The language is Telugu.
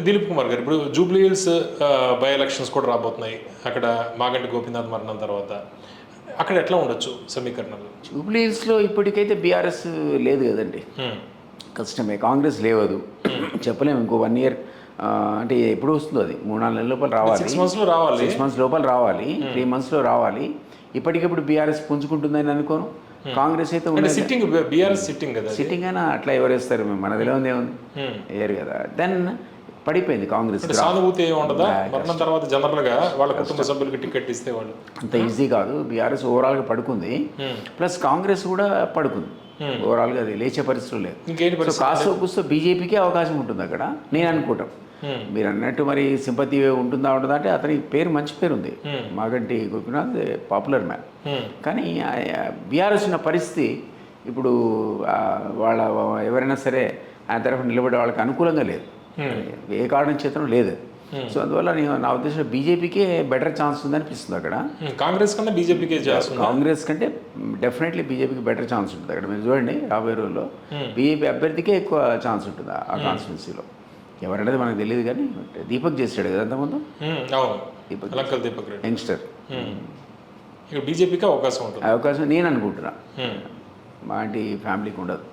దిలీప్ కుమార్ గారు ఇప్పుడు జూబ్లీ హిల్స్ బై ఎలక్షన్స్ కూడా రాబోతున్నాయి. అక్కడ మాగంటి గోపీనాథ్ మరణం తర్వాత అక్కడ ఎట్లా ఉండొచ్చు సమీకరణలు? జూబ్లీ హిల్స్లో ఇప్పటికైతే బీఆర్ఎస్ లేదు కదండి, కష్టమే. కాంగ్రెస్ లేవదు, చెప్పలేము. ఇంకో 1 year అంటే ఎప్పుడు వస్తుందో అది 3-4 నెలల లోపల రావాలి. 6 monthsలో రావాలి, 6 months లోపల రావాలి, 3 monthsలో రావాలి. ఇప్పటికిప్పుడు బీఆర్ఎస్ పుంజుకుంటుందని అనుకోను. కాంగ్రెస్ అయితే సిట్టింగ్ బీఆర్ఎస్ సిట్టింగ్ కదా, సిట్టింగ్ అయినా అట్లా ఎవరు వేస్తారు? మన తెలియదు ఏముంది, వేయరు కదా. దెన్ పడిపోయింది కాంగ్రెస్. సానుభూతి ఉండదా మరణం తర్వాత? జనరల్గా వాళ్ళ కుటుంబ సభ్యులకి టికెట్ ఇస్తే వాళ్ళు అంత ఈజీ కాదు. బీఆర్ఎస్ ఓవరాల్గా పడుకుంది, ప్లస్ కాంగ్రెస్ కూడా పడుకుంది. ఓవరాల్గా అది లేచే పరిస్థితులు లేదు. ఇంకేంటి కాస్త కూస్తో బీజేపీకే అవకాశం ఉంటుంది అక్కడ, నేను అనుకుంటాం. మీరు అన్నట్టు మరి సింపతి ఉంటుందా అంటే అతని పేరు మంచి పేరు ఉంది, మాగంటి గోపీనాథ్, పాపులర్ మ్యాన్. కానీ బీఆర్ఎస్ ఉన్న పరిస్థితి ఇప్పుడు వాళ్ళ ఎవరైనా సరే ఆయన తరఫున నిలబడే వాళ్ళకి అనుకూలంగా లేదు, ఏ కారణం చేతనం లేదు. సో అందువల్ల నా ఉద్దేశంలో బీజేపీకే బెటర్ ఛాన్స్ ఉందనిపిస్తుంది అక్కడ. కాంగ్రెస్ కన్నా బీజేపీకే, కాంగ్రెస్ కంటే డెఫినెట్లీ బీజేపీకి బెటర్ ఛాన్స్ ఉంటుంది అక్కడ. మీరు చూడండి రాబోయే రోజుల్లో బీజేపీ అభ్యర్థికే ఎక్కువ ఛాన్స్ ఉంటుంది ఆ కాన్స్టిట్యున్సీలో. ఎవరనేది మనకు తెలియదు, కానీ దీపక్ చేసాడు కదా అంతకుముందు, దీపక్ యంగ్స్టర్. బీజేపీకి అవకాశం ఉంటుంది, అవకాశం నేను అనుకుంటున్నా, మా ఫ్యామిలీకి ఉండదు.